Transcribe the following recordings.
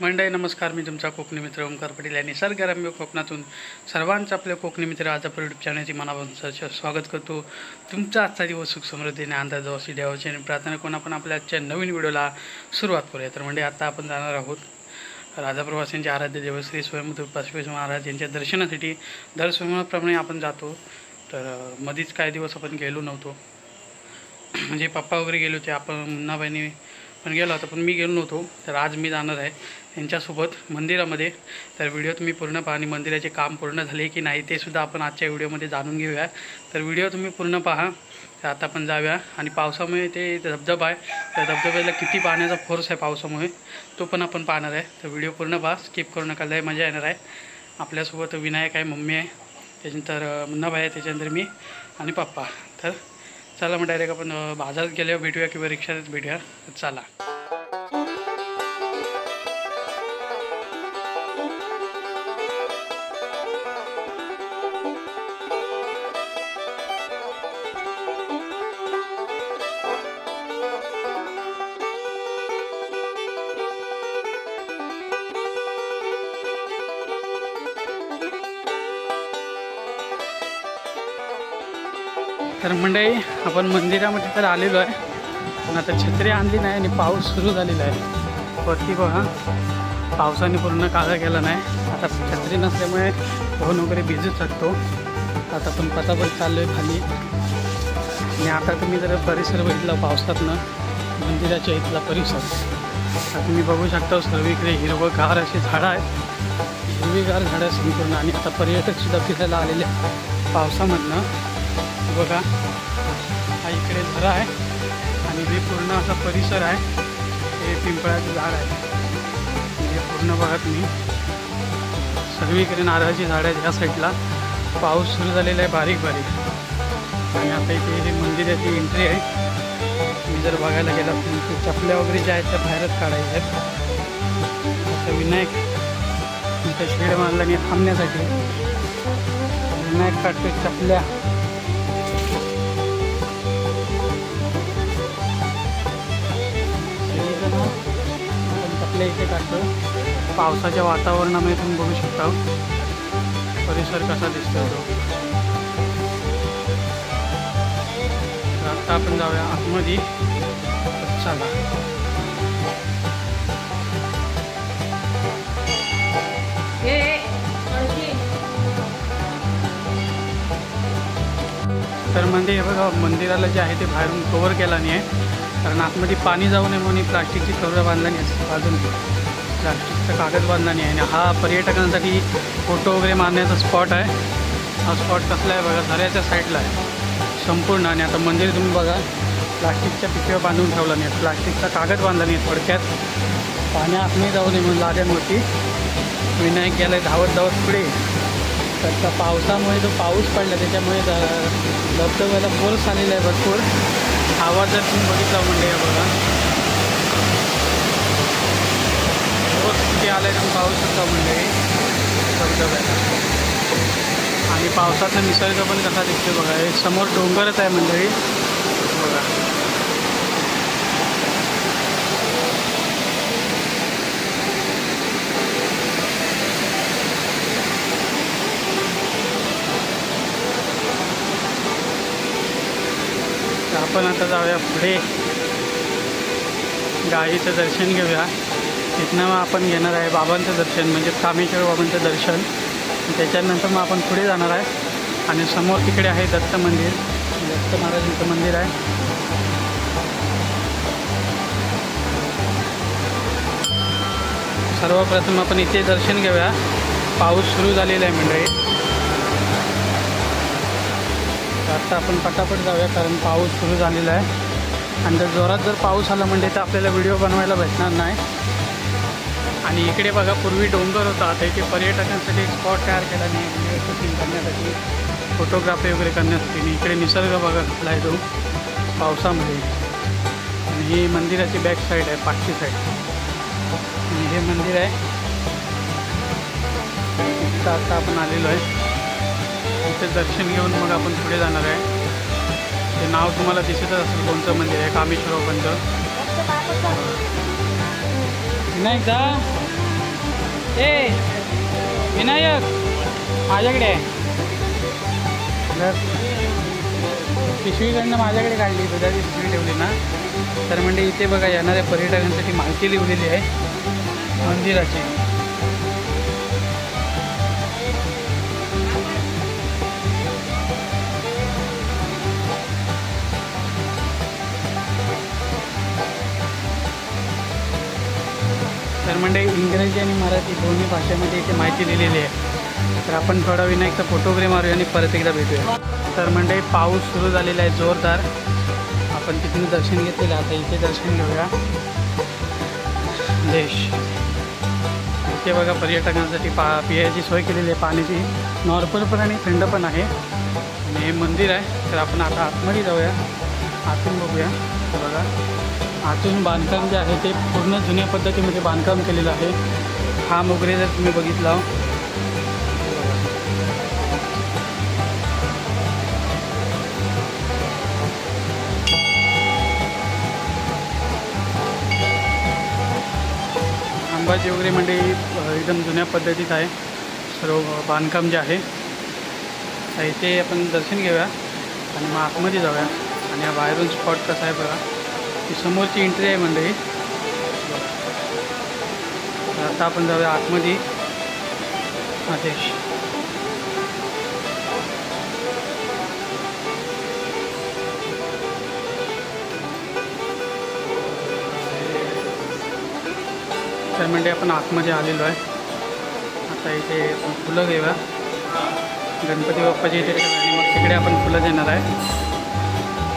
मंडळी नमस्कार, मी तुमचा कोकणी मित्र ओमकार पाटील आणि निसर्गरम्य कोकणातून सर्वांचं आपल्या कोकणी मित्र आज आपण यूट्यूब चॅनलची मनापासून स्वागत करतो। तुमचा आजचा दिवस सुख समृद्धीने आनंदात जावो अशी देवाची आणि प्रार्थना करून आपण आपल्या आजच्या नवीन व्हिडिओला सुरुवात करूया। तर म्हणजे आता आपण जाणार आहोत राजाप्रवासींचे आराध्य देव श्री स्वयंभू बसवेश्वर महाराज यांच्या दर्शनासाठी। दर सोमवारप्रमाणे आपण जातो। तर मधीच काही दिवस आपण गेलो नव्हतो, म्हणजे पप्पा वगैरे गेले होते, आपण मुन्नाबाईंनी पण गेलो होता, पण मी गेलो नव्हतो। तर आज मी जाणार आहे त्यांच्यासोबत मंदिरामध्ये। तर व्हिडिओ तुम्ही पूर्ण पहा आणि मंदिराचे काम पूर्ण झाले की नाही ते सुद्धा आपण आजच्या व्हिडिओमध्ये जाणून घेऊया। तर व्हिडिओ तुम्ही पूर्ण पहा। तर आता आपण जाऊया आणि पावसामुळे ते धबधबा आहे, त्या धबधब्याला किती पाण्याचा फोर्स आहे पावसामुळे तो पण आपण पाहणार आहे। तर व्हिडिओ पूर्ण पहा, स्किप करू नका, लय मजा येणार आहे। आपल्यासोबत विनायक आहे, मम्मी आहे, त्याच्यानंतर मुन्नाबाई आहे, त्याच्यानंतर मी आणि पप्पा। तर चला मग डायरेक्ट आपण बाजारात गेल्यावर भेटूया किंवा रिक्षात भेटूया। चला तर मंडळी आपण मंदिरामध्ये तर आलेलो आहे, पण आता छत्री आणली नाही आणि पाऊस सुरू झालेला आहे। वरती बघा पावसाने पूर्ण काळा केला नाही, आता छत्री नसल्यामुळे धुवून वगैरे भिजू शकतो। आता आपण पटापट चाललो आहे खाली आणि आता तुम्ही जर परिसर बघितला पावसातनं मंदिराच्या इथला परिसर, आता तुम्ही बघू शकता सर्वीकडे हिरवंगार अशी झाडं आहेत, हिरवीगार झाडं संपूर्ण। आणि आता पर्यटकसुद्धा फिरायला आलेले पावसामधनं। बघा हा इकडे झरा आहे आणि हे पूर्ण असा परिसर आहे, हे पिंपळाचं झाड आहे, हे पूर्ण बघा तुम्ही सर्वीकडे नारळाची झाड आहेत। ह्या साईडला पाऊस सुरू झालेला आहे बारीक बारीक। आणि आता इथे हे मंदिराची एंट्री आहे, तुम्ही जर बघायला गेला तर चपल्या वगैरे ज्या आहेत त्या बाहेरच काढायच्या आहेत। आता विनायक इथं शेड मारला आणि थांबण्यासाठी विनायक काढतो चपल्या। इथे काढतो पावसाच्या वातावरणामध्ये, तुम्ही बघू शकता परिसर कसा दिसतो तो। आता आपण जाऊया आतमध्ये, चला। तर म्हणजे हे बघा मंदिराला जे आहे ते बाहेरून कव्हर केला नाही आहे, कारण आतमध्ये पाणी जाऊ नये म्हणून प्लास्टिकची कव्हर बांधला नाही, अजून प्लास्टिकचा कागद बांधला नाही। आणि हा पर्यटकांसाठी फोटो वगैरे मारण्याचा स्पॉट आहे। हा स्पॉट कसला आहे बघा, झऱ्याच्या साईडला आहे संपूर्ण। आणि आता मंदिर तुम्ही बघा प्लास्टिकच्या पिशव्या बांधून ठेवला नाही, प्लास्टिकचा कागद बांधला नाही, थोडक्यात पाण्या आतमध्ये जाऊ नये म्हणून लाद्यांवरती विनायक गेला आहे धावत धावत पुढे। तर त्या पावसामुळे जो पाऊस पडला त्याच्यामुळे धबधब्याला फोर्स आलेला आहे भरपूर। आवाज जर तुम्ही बघितला म्हणजे बघा फोर्स किती आला आहे, तुम्ही पाहू शकता म्हणजे धबधब्याला। आणि पावसाचा निसर्ग पण कसा दिसतो बघा, हे समोर डोंगरच आहे मंडळी बघा। आपण आता जाऊया पुढे, गाईचं दर्शन घेऊया। तिथनं मग आपण घेणार आहे बाबांचं दर्शन, म्हणजे कामेश्वर बाबांचं दर्शन। त्याच्यानंतर मग आपण पुढे जाणार आहे आणि समोर तिकडे आहे दत्त मंदिर, दत्त महाराजांचं मंदिर आहे। सर्वप्रथम आपण इथे दर्शन घेऊया, पाऊस सुरू झालेला आहे मंडळी। आता आपण पटापट जाऊया कारण पाऊस सुरू झालेला आहे आणि जर जोरात जर पाऊस आला म्हणजे तर आपल्याला व्हिडिओ बनवायला भेटणार नाही। आणि इकडे बघा पूर्वी डोंगर होता, आता इथे पर्यटकांसाठी एक स्पॉट तयार केला नाही, व्हिडिओ शूटिंग करण्यासाठी, फोटोग्राफी वगैरे करण्यासाठी। आणि इकडे निसर्ग बघा कसला आहे तो पावसामध्ये। आणि ही मंदिराची बॅक साईड आहे, पाठची साईड, आणि हे मंदिर आहे। आता आपण आलेलो आहे, इथे दर्शन घेऊन मग आपण पुढे जाणार आहे। ते नाव तुम्हाला दिसतच असेल कोणतं मंदिर आहे, कामेश्वर बाबांचं। नाही जा ए विनायक माझ्याकडे आहे. पिशवीकडनं माझ्याकडे काढली, दुधाची पिशवी ठेवली ना. तर म्हणजे इथे बघा येणाऱ्या पर्यटकांसाठी माहिती लिहिलेली आहे मंदिराची. तर म्हणजे इंग्रजी आणि मराठी दोन्ही भाषेमध्ये इथे माहिती लिहिलेली आहे. तर आपण थोडा विनायकचा फोटो वगैरे मारूया आणि परत एकदा भेटूया. तर म्हणजे पाऊस सुरू झालेला आहे जोरदार. आपण तिथून दर्शन घेतलेलं, आता इथे दर्शन घेऊया. देश इथे बघा पर्यटकांसाठी पियाची सोय केलेली आहे, पाण्याची. नॉर्मल पण आणि थंड पण आहे. आणि हे मंदिर आहे. तर आपण आता आतमध्ये जाऊया, आतून बघूया. तर बघा आतून बांधकाम जे आहे ते पूर्ण जुन्या पद्धतीमध्ये बांधकाम केलेलं आहे. हा मोगरे जर तुम्ही बघितला अंबाजी वगैरे म्हणजे एकदम जुन्या पद्धतीत आहे सर्व बांधकाम जे आहे. तर इथे आपण दर्शन घेऊया आणि मग आतमध्ये जाऊया. आणि हा बाहेरून स्पॉट कसा आहे बघा, ही समोरची एंट्री आहे मंडळी. तर आता आपण जाऊया आतमध्ये. आदेश तर म्हणजे आपण आतमध्ये आलेलो आहे. आता इथे आपण फुलं घेऊया. गणपती बाप्पाची इथे आणि मग तिकडे आपण फुलं देणार आहे.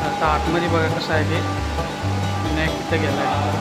आता आतमध्ये बघा कसं आहे ते. विनायक तिथं गेला आहे.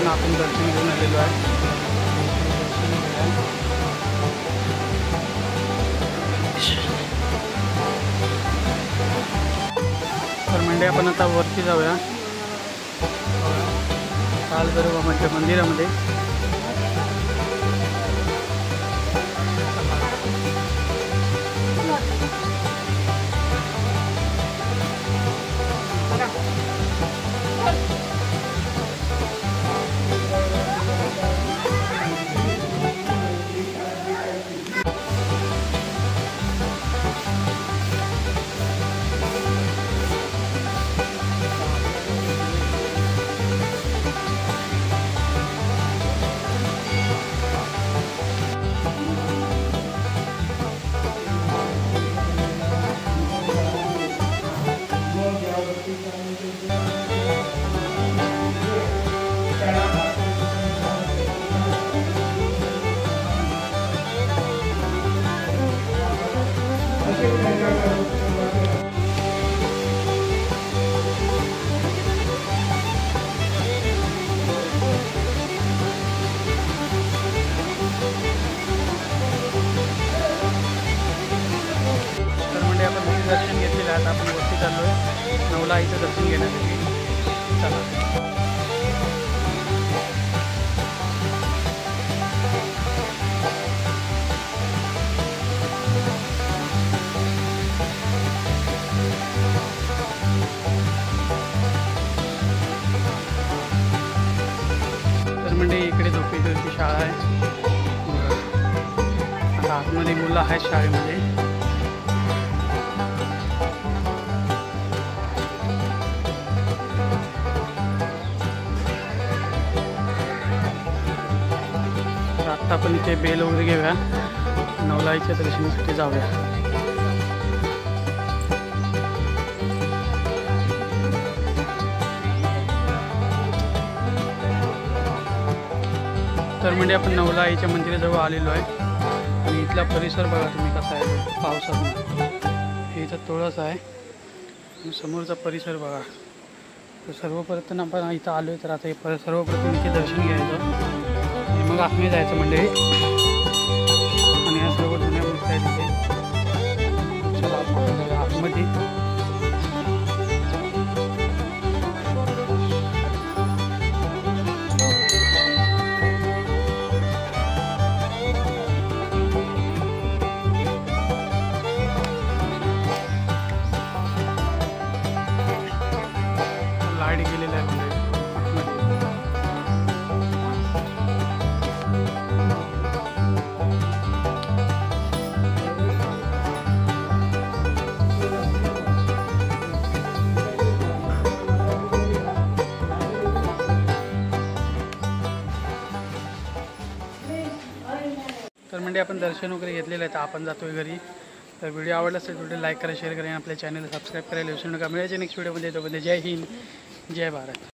आपण दर्शन घेऊन आलेलो आहे. तर म्हणजे आपण आता वरती जाऊया. काल बरोबर म्हणजे मंदिरामध्ये 9ला आईचं दर्शन घेण्यासाठी. चला. तर म्हणजे इकडे झोपेश्वरची शाळा आहे. आता आतमध्ये मुलं आहेत शाळेमध्ये. तर आत्ता आपण इथे बेल वगैरे घेऊया, 9ला आईच्या दर्शनासाठी जाऊया. तर म्हणजे आपण 9ला आईच्या मंदिराजवळ आलेलो आहे आणि इथला परिसर बघा तुम्ही कसा आहे पावसात. हे इथं तुळस आहे आणि समोरचा परिसर बघा. तर सर्वप्रथम आपण इथं आलो आहे, तर आता हे सर्वप्रथम इथे दर्शन घ्यायचं आणि मग आम्ही जायचं मंडळी. आणि ह्या सर्व जुन्या मूर्ती आहेत तिथे. चला आपण आतमध्ये. लाईट गेलेला आहे म्हणजे तर म्हणजे आपण दर्शन वगैरे घेतलेलं आहे. तर आपण जातोय घरी. तर व्हिडिओ आवडला असेल व्हिडिओ लाईक करा, शेअर करा आणि आपल्या चॅनलला सबस्क्राईब करायला विसरू नका. मिळायचे नेक्स्ट व्हिडिओमध्ये. तोपर्यंत जय हिंद, जय भारत.